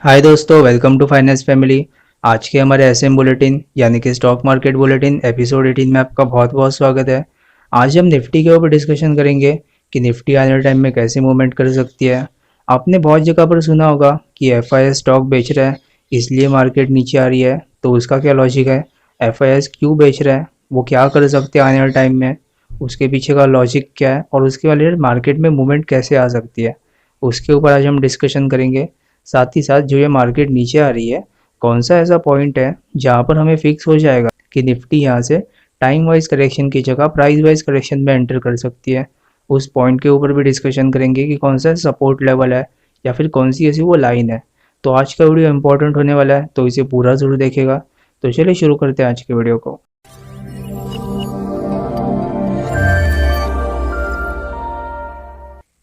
हाय दोस्तों, welcome to finance family. आज के हमारे एसएम बुलेटिन यानी कि स्टॉक मार्केट बुलेटिन एपिसोड 18 में आपका बहुत बहुत स्वागत है। आज हम निफ्टी के ऊपर डिस्कशन करेंगे कि निफ्टी आने वाले टाइम में कैसे मूवमेंट कर सकती है। आपने बहुत जगह पर सुना होगा कि एफआईएस स्टॉक बेच रहा है इसलिए मार्केट नीचे आ रही है, तो उसका क्या लॉजिक है? एफआईएस क्यों बेच रहा है, वो क्या कर सकते हैं आने वाले टाइम में, उसके पीछे का लॉजिक क्या है और उसके वाले मार्केट में मूवमेंट कैसे आ सकती है, उसके ऊपर आज हम डिस्कशन करेंगे। साथ ही साथ जो ये मार्केट नीचे आ रही है, कौन सा ऐसा पॉइंट है जहाँ पर हमें फिक्स हो जाएगा कि निफ्टी यहाँ से टाइम वाइज करेक्शन की जगह प्राइस वाइज करेक्शन में एंटर कर सकती है। उस पॉइंट के ऊपर भी डिस्कशन करेंगे कि कौन सा सपोर्ट लेवल है या फिर कौन सी ऐसी वो लाइन है। तो आज का वीडियो इंपॉर्टेंट होने वाला है, तो इसे पूरा ज़रूर देखेगा। तो चलिए शुरू करते हैं आज के वीडियो को।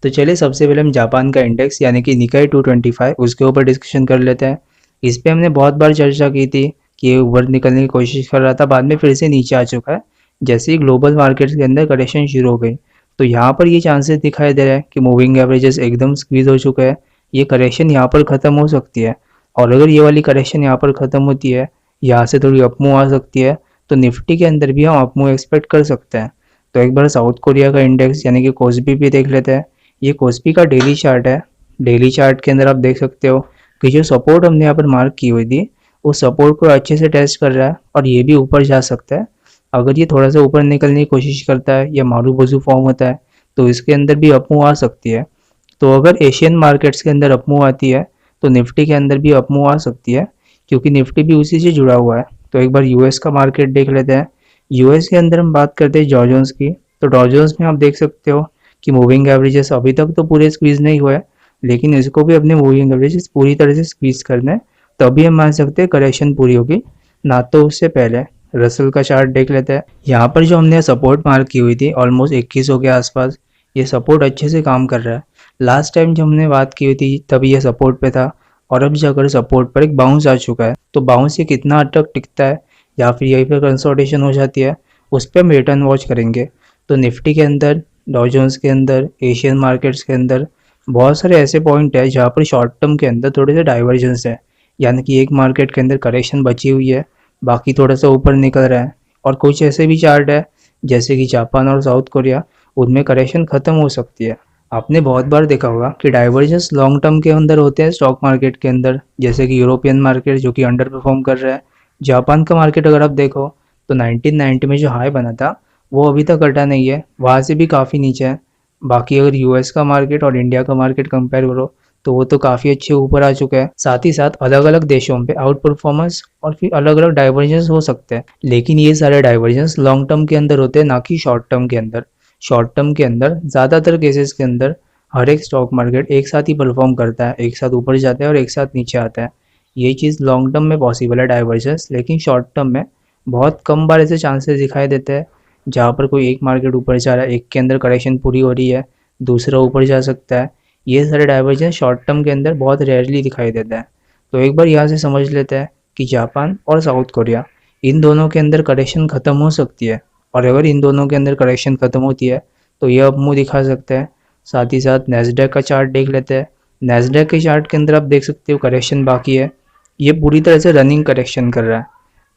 तो चलिए सबसे पहले हम जापान का इंडेक्स यानी कि निकाई 225 उसके ऊपर डिस्कशन कर लेते हैं। इस पे हमने बहुत बार चर्चा की थी कि ये ऊपर निकलने की कोशिश कर रहा था, बाद में फिर से नीचे आ चुका है। जैसे ही ग्लोबल मार्केट्स के अंदर करेक्शन शुरू हो गई, तो यहाँ पर ये चांसेस दिखाई दे रहे हैं कि मूविंग एवरेजेस एकदम स्क्वीज हो चुका है। ये करेक्शन यहाँ पर ख़त्म हो सकती है, और अगर ये वाली करेक्शन यहाँ पर ख़त्म होती है, यहाँ से थोड़ी अपमूव आ सकती है, तो निफ्टी के अंदर भी हम अपमूव एक्सपेक्ट कर सकते हैं। तो एक बार साउथ कोरिया का इंडेक्स यानी कि कोस्पी भी देख लेते हैं। ये कोस्पी का डेली चार्ट है। डेली चार्ट के अंदर आप देख सकते हो कि जो सपोर्ट हमने यहाँ पर मार्क की हुई थी, उस सपोर्ट को अच्छे से टेस्ट कर रहा है और ये भी ऊपर जा सकता है। अगर ये थोड़ा सा ऊपर निकलने की कोशिश करता है या मारू बाजू फॉर्म होता है, तो इसके अंदर भी अपमूव आ सकती है। तो अगर एशियन मार्केट्स के अंदर अपमूव आती है, तो निफ्टी के अंदर भी अपमूव आ सकती है, क्योंकि निफ्टी भी उसी से जुड़ा हुआ है। तो एक बार यूएस का मार्केट देख लेते हैं। यूएस के अंदर हम बात करते हैं डॉ जोन्स की। तो डॉ जोन्स में आप देख सकते हो कि मूविंग एवरेजेस अभी तक तो पूरे स्क्वीज नहीं हुए, लेकिन इसको भी अपने मूविंग एवरेजेस पूरी तरह से स्क्वीज करना है, तभी हम मान सकते हैं करेक्शन पूरी होगी, ना तो उससे पहले। रसल का चार्ट देख लेते हैं। यहाँ पर जो हमने सपोर्ट मार्क की हुई थी ऑलमोस्ट 2100 के आसपास, ये सपोर्ट अच्छे से काम कर रहा है। लास्ट टाइम जब हमने बात की हुई थी तभी ये सपोर्ट पे था, और अब जाकर सपोर्ट पर एक बाउंस आ चुका है। तो बाउंस ये कितना हद तक टिकता है या फिर यहीं पर कंसोलिडेशन हो जाती है, उस पर हम रिटर्न वॉच करेंगे। तो निफ्टी के अंदर, डॉ जोन्स के अंदर, एशियन मार्केट्स के अंदर बहुत सारे ऐसे पॉइंट है जहाँ पर शॉर्ट टर्म के अंदर थोड़े से डाइवर्जेंस है, यानी कि एक मार्केट के अंदर करेक्शन बची हुई है, बाकी थोड़ा सा ऊपर निकल रहा है। और कुछ ऐसे भी चार्ट है जैसे कि जापान और साउथ कोरिया, उनमें करेक्शन खत्म हो सकती है। आपने बहुत बार देखा होगा कि डाइवर्जेंस लॉन्ग टर्म के अंदर होते हैं स्टॉक मार्केट के अंदर, जैसे कि यूरोपियन मार्केट जो कि अंडर परफॉर्म कर रहा है। जापान का मार्केट अगर आप देखो तो 1990 में जो हाई बना था वो अभी तक हटा नहीं है, वहाँ से भी काफ़ी नीचे है। बाकी अगर यूएस का मार्केट और इंडिया का मार्केट कंपेयर करो तो वो तो काफ़ी अच्छे ऊपर आ चुका है। साथ ही साथ अलग अलग देशों पे आउट परफॉर्मेंस और फिर अलग अलग डाइवर्जेंस हो सकते हैं, लेकिन ये सारे डाइवर्जेंस लॉन्ग टर्म के अंदर होते हैं, ना कि शॉर्ट टर्म के अंदर। शॉर्ट टर्म के अंदर ज़्यादातर केसेस के अंदर हर एक स्टॉक मार्केट एक साथ ही परफॉर्म करता है, एक साथ ऊपर जाता है और एक साथ नीचे आता है। ये चीज़ लॉन्ग टर्म में पॉसिबल है डाइवर्जेंस, लेकिन शॉर्ट टर्म में बहुत कम बार ऐसे चांसेस दिखाई देते हैं जहाँ पर कोई एक मार्केट ऊपर जा रहा है, एक के अंदर करेक्शन पूरी हो रही है, दूसरा ऊपर जा सकता है। ये सारे डाइवर्जेंस शॉर्ट टर्म के अंदर बहुत रेयरली दिखाई देता है। तो एक बार यहाँ से समझ लेते हैं कि जापान और साउथ कोरिया, इन दोनों के अंदर करेक्शन ख़त्म हो सकती है, और अगर इन दोनों के अंदर करेक्शन ख़त्म होती है तो ये अब मुँह दिखा सकते हैं। साथ ही साथ नैस्डैक का चार्ट देख लेते हैं। नैस्डैक के चार्ट के अंदर आप देख सकते हो करेक्शन बाकी है, ये पूरी तरह से रनिंग करेक्शन कर रहा है।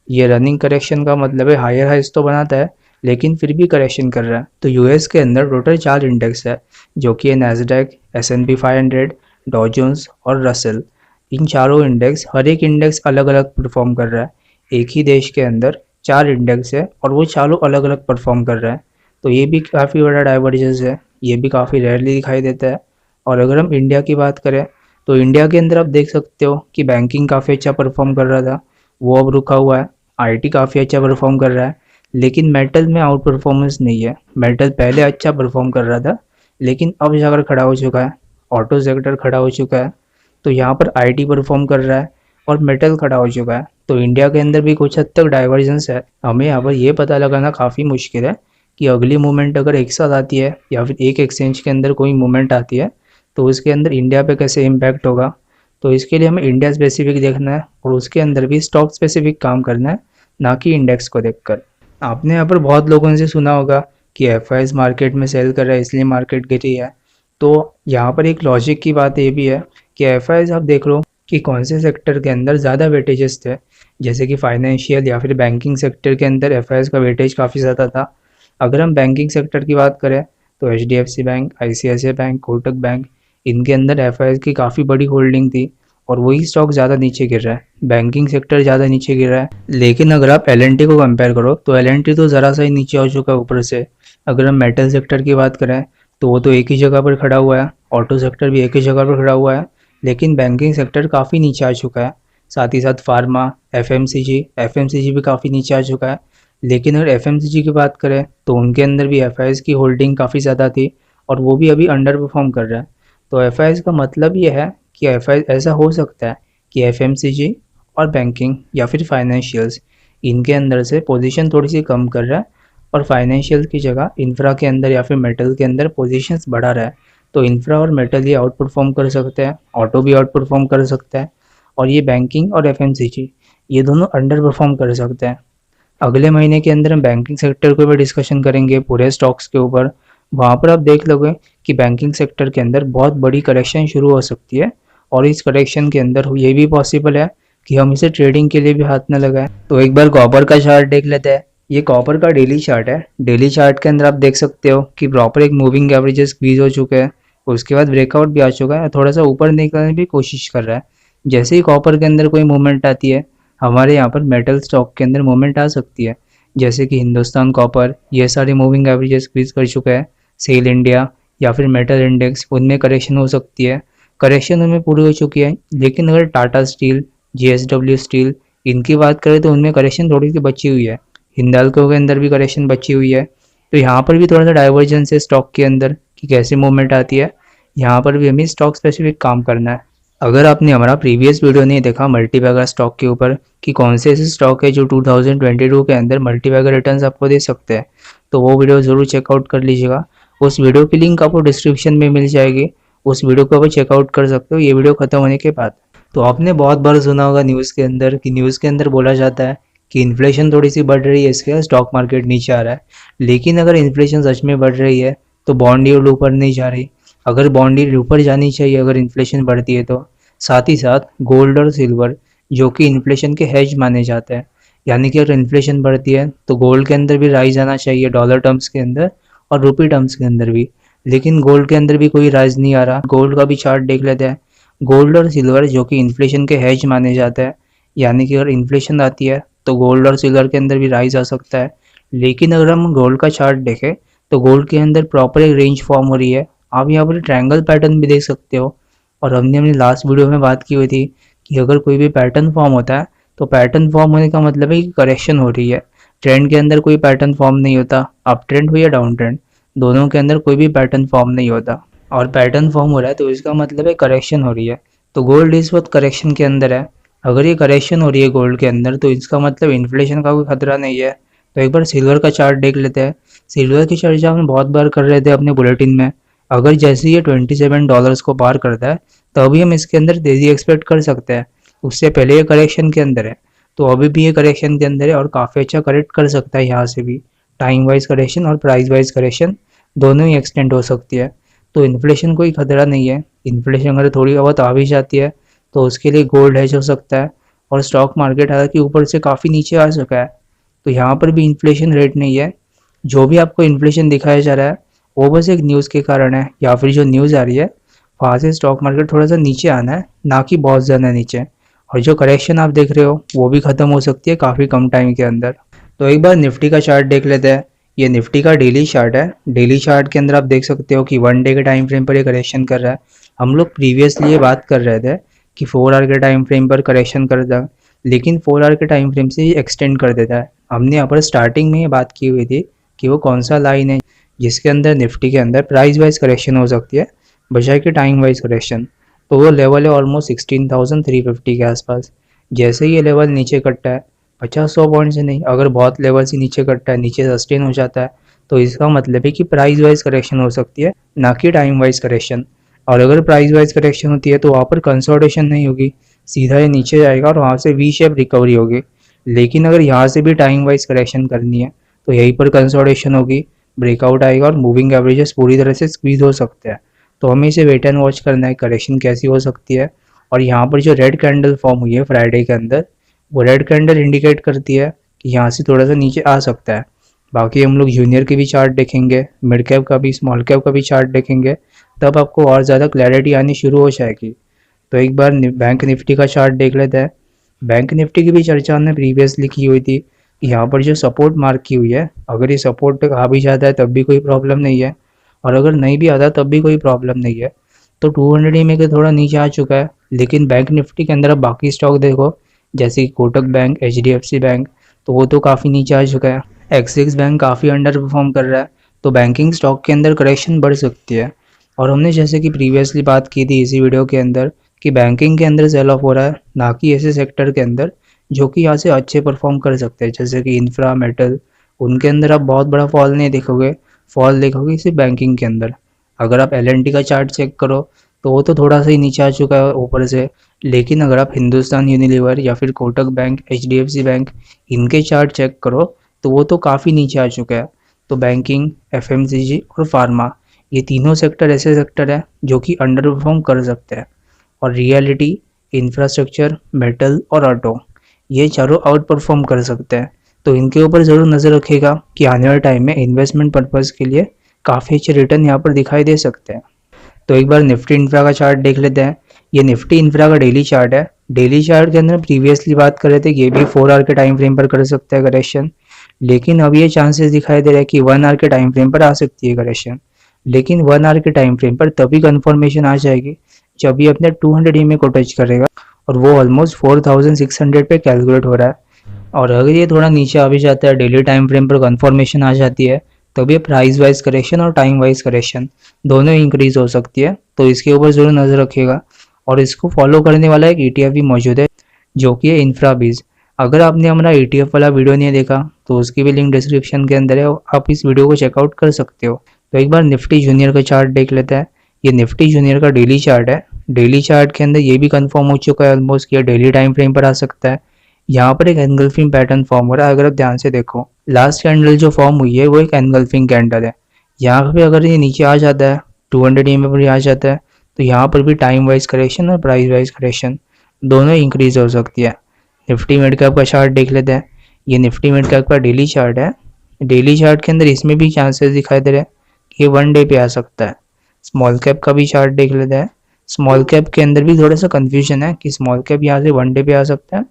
ये रनिंग करेक्शन का मतलब है हायर हाइज तो बनाता है, लेकिन फिर भी करेक्शन कर रहा है। तो यूएस के अंदर टोटल 4 इंडेक्स है, जो कि है नैस्डैक, S&P 500, डॉ जोन्स और रसेल। इन चारों इंडेक्स, हर एक इंडेक्स अलग अलग परफॉर्म कर रहा है। एक ही देश के अंदर 4 इंडेक्स है और वो चारों अलग अलग परफॉर्म कर रहा है। तो ये भी काफ़ी बड़ा डाइवर्जेंस है, ये भी काफ़ी रेयरली दिखाई देता है। और अगर हम इंडिया की बात करें तो इंडिया के अंदर आप देख सकते हो कि बैंकिंग काफ़ी अच्छा परफॉर्म कर रहा था, वो अब रुका हुआ है। आईटी काफ़ी अच्छा परफॉर्म कर रहा है, लेकिन मेटल में आउट परफॉर्मेंस नहीं है। मेटल पहले अच्छा परफॉर्म कर रहा था, लेकिन अब जाकर खड़ा हो चुका है। ऑटो सेक्टर खड़ा हो चुका है, तो यहाँ पर आईटी परफॉर्म कर रहा है और मेटल खड़ा हो चुका है। तो इंडिया के अंदर भी कुछ हद तक डाइवर्जेंस है। हमें यहाँ पर ये पता लगाना काफ़ी मुश्किल है कि अगली मूवमेंट अगर एक साथ आती है या फिर एक एक्सचेंज के अंदर कोई मूवमेंट आती है तो उसके अंदर इंडिया पे कैसे इम्पैक्ट होगा। तो इसके लिए हमें इंडिया स्पेसिफिक देखना है और उसके अंदर भी स्टॉक स्पेसिफिक काम करना है, ना कि इंडेक्स को देखकर। आपने यहाँ पर बहुत लोगों से सुना होगा कि एफआईएस मार्केट में सेल कर रहा है इसलिए मार्केट गिरी है। तो यहाँ पर एक लॉजिक की बात ये भी है कि एफआईएस आप देख लो कि कौन से सेक्टर के अंदर ज़्यादा वेटेजेस थे, जैसे कि फाइनेंशियल या फिर बैंकिंग सेक्टर के अंदर एफआईआईज़ का वेटेज काफ़ी ज़्यादा था। अगर हम बैंकिंग सेक्टर की बात करें तो HDFC bank, ICICI bank, Kotak bank, इनके अंदर एफआईआईज़ की काफ़ी बड़ी होल्डिंग थी और वही स्टॉक ज़्यादा नीचे गिर रहा है, बैंकिंग सेक्टर ज़्यादा नीचे गिर रहा है। लेकिन अगर आप एल को कंपेयर करो तो एल तो ज़रा सा ही नीचे हो चुका है ऊपर से। अगर हम मेटल सेक्टर की बात करें तो वो तो एक ही जगह पर खड़ा हुआ है, ऑटो सेक्टर भी एक ही जगह पर खड़ा हुआ है, लेकिन बैंकिंग सेक्टर काफ़ी नीचे आ चुका है। साथ ही साथ फार्मा, एफएमसीजी भी काफ़ी नीचे आ चुका है। लेकिन अगर एफएमसीजी की बात करें तो उनके अंदर भी एफआईआईज़ की होल्डिंग काफ़ी ज़्यादा थी और वो भी अभी अंडर परफॉर्म कर रहा है। तो एफआईआईज़ का मतलब ये है कि एफआईआईज़ ऐसा हो सकता है कि एफएमसीजी और बैंकिंग या फिर फाइनेंशियल्स, इनके अंदर से पोजीशन थोड़ी सी कम कर रहा है और फाइनेंशियल की जगह इंफ्रा के अंदर या फिर मेटल के अंदर पोजीशंस बढ़ा रहा है। तो इंफ्रा और मेटल ये आउट परफॉर्म कर सकते हैं, ऑटो भी आउट परफॉर्म कर सकता है और ये बैंकिंग और एफएमसीजी ये दोनों अंडर परफॉर्म कर सकते हैं। अगले महीने के अंदर हम बैंकिंग सेक्टर के ऊपर डिस्कशन करेंगे पूरे स्टॉक्स के ऊपर। वहाँ पर आप देख लोगे कि बैंकिंग सेक्टर के अंदर बहुत बड़ी करेक्शन शुरू हो सकती है और इस करेक्शन के अंदर ये भी पॉसिबल है कि हम इसे ट्रेडिंग के लिए भी हाथ न लगाएं। तो एक बार कॉपर का चार्ट देख लेते हैं। ये कॉपर का डेली चार्ट है। डेली चार्ट के अंदर आप देख सकते हो कि प्रॉपर एक मूविंग एवरेजेस स्क्वीज हो चुके हैं, उसके बाद ब्रेकआउट भी आ चुका है, थोड़ा सा ऊपर निकलने की कोशिश कर रहा है। जैसे ही कॉपर के अंदर कोई मूवमेंट आती है हमारे यहाँ पर मेटल स्टॉक के अंदर मूवमेंट आ सकती है, जैसे कि हिंदुस्तान कॉपर ये सारे मूविंग एवरेजेस स्क्वीज कर चुका है। सेल इंडिया या फिर मेटल इंडेक्स उनमें करेक्शन हो सकती है, करेक्शन उनमें पूरी हो चुकी है। लेकिन अगर टाटा स्टील, जेएसडब्ल्यू स्टील इनकी बात करें तो उनमें करेक्शन थोड़ी सी बची हुई है, हिंडाल्को के अंदर भी करेक्शन बची हुई है। तो यहाँ पर भी थोड़ा सा डाइवर्जेंस है स्टॉक के अंदर कि कैसे मूवमेंट आती है, यहाँ पर भी हमें स्टॉक स्पेसिफिक काम करना है। अगर आपने हमारा प्रीवियस वीडियो नहीं देखा मल्टीबैगर स्टॉक के ऊपर कि कौन से ऐसे स्टॉक है जो 2022 के अंदर मल्टीबैगर रिटर्न्स आपको दे सकते हैं, तो वो वीडियो ज़रूर चेकआउट कर लीजिएगा। उस वीडियो की लिंक आपको डिस्क्रिप्शन में मिल जाएगी, उस वीडियो को आप चेकआउट कर सकते हो ये वीडियो खत्म होने के बाद। तो आपने बहुत बार सुना होगा न्यूज़ के अंदर कि न्यूज़ के अंदर बोला जाता है कि इन्फ्लेशन थोड़ी सी बढ़ रही है इसके स्टॉक मार्केट नीचे आ रहा है। लेकिन अगर इन्फ्लेशन सच में बढ़ रही है तो बॉन्ड यील्ड ऊपर नहीं जा रही। अगर बॉन्ड यील्ड ऊपर जानी चाहिए अगर इन्फ्लेशन बढ़ती है तो। साथ ही साथ गोल्ड और सिल्वर जो कि इन्फ्लेशन के हेज माने जाते हैं, यानी कि अगर इन्फ्लेशन बढ़ती है तो गोल्ड के अंदर भी राइज आना चाहिए डॉलर टर्म्स के अंदर और रुपी टर्म्स के अंदर भी। लेकिन गोल्ड के अंदर भी कोई राइज नहीं आ रहा। गोल्ड का भी चार्ट देख लेते हैं। गोल्ड और सिल्वर जो कि इन्फ्लेशन के हेज माने जाते हैं, यानी कि अगर इन्फ्लेशन आती है तो गोल्ड और सिल्वर के अंदर भी राइज आ सकता है। लेकिन अगर हम गोल्ड का चार्ट देखें तो गोल्ड के अंदर प्रॉपर एक रेंज फॉर्म हो रही है। आप यहाँ पर ट्रायंगल पैटर्न भी देख सकते हो और हमने अपनी लास्ट वीडियो में बात की हुई थी कि अगर कोई भी पैटर्न फॉर्म होता है तो पैटर्न फॉर्म होने का मतलब है कि करेक्शन हो रही है। ट्रेंड के अंदर कोई पैटर्न फॉर्म नहीं होता, अप ट्रेंड हो या डाउन ट्रेंड, दोनों के अंदर कोई भी पैटर्न फॉर्म नहीं होता। और पैटर्न फॉर्म हो रहा है तो इसका मतलब है करेक्शन हो रही है। तो गोल्ड इस वक्त करेक्शन के अंदर है। अगर ये करेक्शन हो रही है गोल्ड के अंदर तो इसका मतलब इन्फ्लेशन का कोई खतरा नहीं है। तो एक बार सिल्वर का चार्ट देख लेते हैं। सिल्वर की चर्चा हम बहुत बार कर रहे थे अपने बुलेटिन में। अगर जैसे ये $27 को पार करता है तो अभी हम इसके अंदर तेजी एक्सपेक्ट कर सकते हैं। उससे पहले ये करेक्शन के अंदर है, तो अभी भी ये करेक्शन के अंदर है और काफ़ी अच्छा करेक्ट कर सकता है यहाँ से भी। टाइम वाइज करेक्शन और प्राइस वाइज करेक्शन दोनों ही एक्सटेंड हो सकती है। तो इन्फ्लेशन कोई खतरा नहीं है। इन्फ्लेशन अगर थोड़ी बहुत आ भी जाती है तो उसके लिए गोल्ड हेज हो सकता है। और स्टॉक मार्केट हालांकि ऊपर से काफ़ी नीचे आ चुका है तो यहाँ पर भी इन्फ्लेशन रेट नहीं है। जो भी आपको इन्फ्लेशन दिखाया जा रहा है वो बस एक न्यूज़ के कारण है, या फिर जो न्यूज़ आ रही है वहाँ से स्टॉक मार्केट थोड़ा सा नीचे आना है, ना कि बहुत ज़्यादा नीचे। और जो करेक्शन आप देख रहे हो वो भी ख़त्म हो सकती है काफ़ी कम टाइम के अंदर। तो एक बार निफ्टी का चार्ट देख लेते हैं। ये निफ्टी का डेली चार्ट है। डेली चार्ट के अंदर आप देख सकते हो कि 1 डे के टाइम फ्रेम पर ये करेक्शन कर रहा है। हम लोग प्रीवियसली ये बात कर रहे थे कि 4 आवर के टाइम फ्रेम पर करेक्शन करता है, लेकिन 4 आवर के टाइम फ्रेम से ये एक्सटेंड कर देता है। हमने यहाँ पर स्टार्टिंग में ये बात की हुई थी कि वो कौन सा लाइन है जिसके अंदर निफ्टी के अंदर प्राइस वाइज करेक्शन हो सकती है बजाय कि टाइम वाइज करेक्शन। तो वो लेवल है ऑलमोस्ट 16,350 के आसपास। जैसे ही ये लेवल नीचे कटता है 50-100 पॉइंट से नहीं, अगर बहुत लेवल से नीचे कटता है, नीचे सस्टेन हो जाता है, तो इसका मतलब है कि प्राइस वाइज करेक्शन हो सकती है, ना कि टाइम वाइज करेक्शन। और अगर प्राइस वाइज करेक्शन होती है तो वहाँ पर कंसोलिडेशन नहीं होगी, सीधा ये नीचे जाएगा और वहाँ से वी शेप रिकवरी होगी। लेकिन अगर यहाँ से भी टाइम वाइज करेक्शन करनी है तो यहीं पर कंसोलिडेशन होगी, ब्रेकआउट आएगा और मूविंग एवरेजेस पूरी तरह से स्क्वीज हो सकते हैं। तो हमें इसे वेट एंड वॉच करना है करेक्शन कैसी हो सकती है और यहाँ पर जो रेड कैंडल फॉर्म हुई है फ्राइडे के अंदर, वो रेड कैंडल इंडिकेट करती है कि यहाँ से थोड़ा सा नीचे आ सकता है। बाकी हम लोग जूनियर के भी चार्ट देखेंगे, मिड कैप का भी, स्मॉल कैप का भी चार्ट देखेंगे, तब आपको और ज़्यादा क्लैरिटी आनी शुरू हो जाएगी। तो एक बार बैंक निफ्टी का चार्ट देख लेते हैं। बैंक निफ्टी की भी चर्चा हमने प्रीवियसली की हुई थी कि यहाँ पर जो सपोर्ट मार्क की हुई है, अगर ये सपोर्ट तक आ भी जाता है तब भी कोई प्रॉब्लम नहीं है, और अगर नहीं भी आता तब भी कोई प्रॉब्लम नहीं है। तो 200 EMA के थोड़ा नीचे आ चुका है, लेकिन बैंक निफ्टी के अंदर अब बाकी स्टॉक देखो, जैसे कि कोटक बैंक, HDFC बैंक, तो वो तो काफ़ी नीचे आ चुका है। एक्सिस बैंक काफ़ी अंडर परफॉर्म कर रहा है, तो बैंकिंग स्टॉक के अंदर करेक्शन बढ़ सकती है। और हमने जैसे कि प्रीवियसली बात की थी इसी वीडियो के अंदर कि बैंकिंग के अंदर सेल ऑफ हो रहा है, ना कि ऐसे सेक्टर के अंदर जो कि यहाँ से अच्छे परफॉर्म कर सकते हैं, जैसे कि इंफ्रा, मेटल, उनके अंदर आप बहुत बड़ा फॉल नहीं देखोगे, फॉल देखोगे सिर्फ बैंकिंग के अंदर। अगर आप L&T का चार्ट चेक करो तो वो तो थोड़ा सा ही नीचे आ चुका है ऊपर से, लेकिन अगर आप हिंदुस्तान यूनिलीवर या फिर कोटक बैंक, HDFC बैंक, इनके चार्ट चेक करो तो वो तो काफ़ी नीचे आ चुका है। तो बैंकिंग, FMCG और फार्मा, ये तीनों सेक्टर ऐसे सेक्टर हैं जो कि अंडर परफॉर्म कर सकते हैं। और रियलिटी, इंफ्रास्ट्रक्चर, मेटल और ऑटो, ये चारों आउट परफॉर्म कर सकते हैं। तो इनके ऊपर ज़रूर नज़र रखिएगा कि आने वाले टाइम में इन्वेस्टमेंट पर्पज़ के लिए काफ़ी अच्छे रिटर्न यहाँ पर दिखाई दे सकते हैं। तो एक बार निफ्टी इंफ्रा का चार्ट देख लेते हैं। ये निफ्टी इंफ्रा का डेली चार्ट है। डेली चार्ट के अंदर प्रीवियसली बात कर रहे थे ये भी 4 आवर के टाइम फ्रेम पर कर सकता है करेक्शन, लेकिन अब ये चांसेस दिखाई दे रहा है कि 1 आवर के टाइम फ्रेम पर आ सकती है करेक्शन। लेकिन 1 आवर के टाइम फ्रेम पर तभी कन्फर्मेशन आ जाएगी जब ये अपने 200 EMA को टच करेगा, और वो ऑलमोस्ट 4600 पे कैलकुलेट हो रहा है। और अगर ये थोड़ा नीचे आ भी जाता है, डेली टाइम फ्रेम पर कन्फर्मेशन आ जाती है, तब ये प्राइस वाइज करेक्शन और टाइम वाइज करेक्शन दोनों इंक्रीज हो सकती है। तो इसके ऊपर ज़रूर नज़र रखिएगा। और इसको फॉलो करने वाला एक ETF भी मौजूद है जो कि है इंफ्राबीज। अगर आपने हमारा ETF वाला वीडियो नहीं देखा तो उसकी भी लिंक डिस्क्रिप्शन के अंदर है, आप इस वीडियो को चेकआउट कर सकते हो। तो एक बार निफ्टी जूनियर का चार्ट देख लेते हैं। ये निफ्टी जूनियर का डेली चार्ट है। डेली चार्ट के अंदर ये भी कंफर्म हो चुका है ऑलमोस्ट कि डेली टाइम फ्रेम पर आ सकता है। यहाँ पर एक एनगल्फिंग पैटर्न फॉर्म हो रहा है। अगर आप ध्यान से देखो, लास्ट कैंडल जो फॉर्म हुई है वो एक एनगल्फिंग कैंडल है। यहाँ पे अगर ये नीचे आ जाता है, 200 EMA पर आ जाता है, तो यहाँ पर भी टाइम वाइज करेक्शन और प्राइस वाइज करेक्शन दोनों इंक्रीज हो सकती है। निफ्टी मिड कैप का चार्ट देख लेते हैं। ये निफ्टी मिड कैप का डेली चार्ट है। डेली चार्ट के अंदर इसमें भी चांसेस दिखाई दे रहे हैं कि ये 1 डे पे आ सकता है। स्मॉल कैप का भी चार्ट देख लेते हैं। स्मॉल कैप के अंदर भी थोड़ा सा कंफ्यूजन है कि स्मॉल कैप यहाँ से 1 डे पे आ सकता है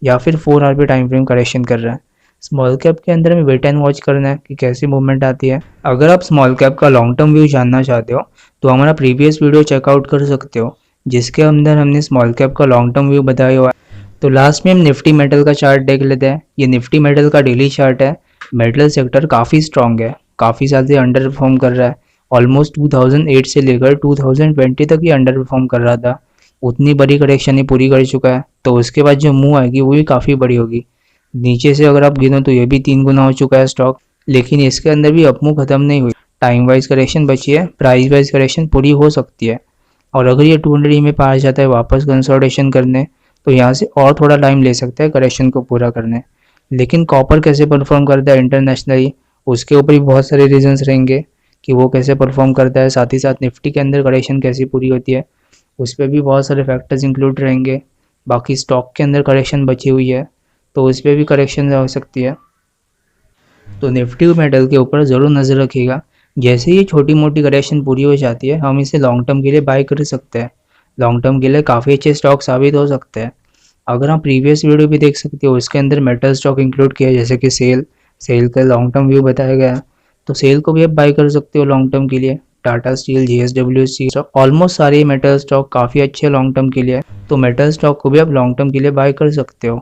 या फिर 4 आवर पे टाइम फ्रेम करेक्शन कर रहा है। स्मॉल कैप के अंदर हमें वेट एंड वॉच करना है कि कैसी मूवमेंट आती है। अगर आप स्मॉल कैप का लॉन्ग टर्म व्यू जानना चाहते हो तो हमारा प्रीवियस वीडियो चेकआउट कर सकते हो, जिसके अंदर हमने स्मॉल कैप का लॉन्ग टर्म व्यू बताया हुआ है। तो लास्ट में हम निफ्टी मेटल का चार्ट देख लेते हैं। ये निफ्टी मेटल का डेली चार्ट है। मेटल सेक्टर काफ़ी स्ट्रॉन्ग है, काफ़ी साल से अंडर परफॉर्म कर रहा है। ऑलमोस्ट 2008 से लेकर 2020 तक ये अंडर परफॉर्म कर रहा था। उतनी बड़ी करेक्शन ही पूरी कर चुका है, तो उसके बाद जो मूव आएगी वो भी काफ़ी बड़ी होगी। नीचे से अगर आप गिनो तो ये भी 3 गुना हो चुका है स्टॉक, लेकिन इसके अंदर भी अपमूव खत्म नहीं हुई। टाइम वाइज करेक्शन बची है, प्राइस वाइज करेक्शन पूरी हो सकती है। और अगर ये 200 EMA पे आ जाता है वापस कंसोलिडेशन करने, तो यहाँ से और थोड़ा टाइम ले सकता है करेक्शन को पूरा करने। लेकिन कॉपर कैसे परफॉर्म करता है इंटरनेशनली, उसके ऊपर भी बहुत सारे रीजंस रहेंगे कि वो कैसे परफॉर्म करता है। साथ ही साथ निफ्टी के अंदर करेक्शन कैसी पूरी होती है, उस पर भी बहुत सारे फैक्टर्स इंक्लूड रहेंगे। बाकी स्टॉक के अंदर करेक्शन बची हुई है तो उस पर भी करेक्शन हो सकती है। तो निफ्टी मेटल के ऊपर ज़रूर नज़र रखिएगा। जैसे ही छोटी मोटी करेक्शन पूरी हो जाती है, हम इसे लॉन्ग टर्म के लिए बाय कर सकते हैं। लॉन्ग टर्म के लिए काफ़ी अच्छे स्टॉक साबित हो सकते हैं। अगर आप प्रीवियस वीडियो भी देख सकते हो, उसके अंदर मेटल स्टॉक इंक्लूड किया है, जैसे कि सेल का लॉन्ग टर्म व्यू बताया गया है। तो सेल को भी आप बाय कर सकते हो लॉन्ग टर्म के लिए। Tata steel, JSW steel, almost सारे मेटल स्टॉक काफ़ी अच्छे लॉन्ग टर्म के लिए, तो मेटल स्टॉक को भी आप लॉन्ग टर्म के लिए बाय कर सकते हो।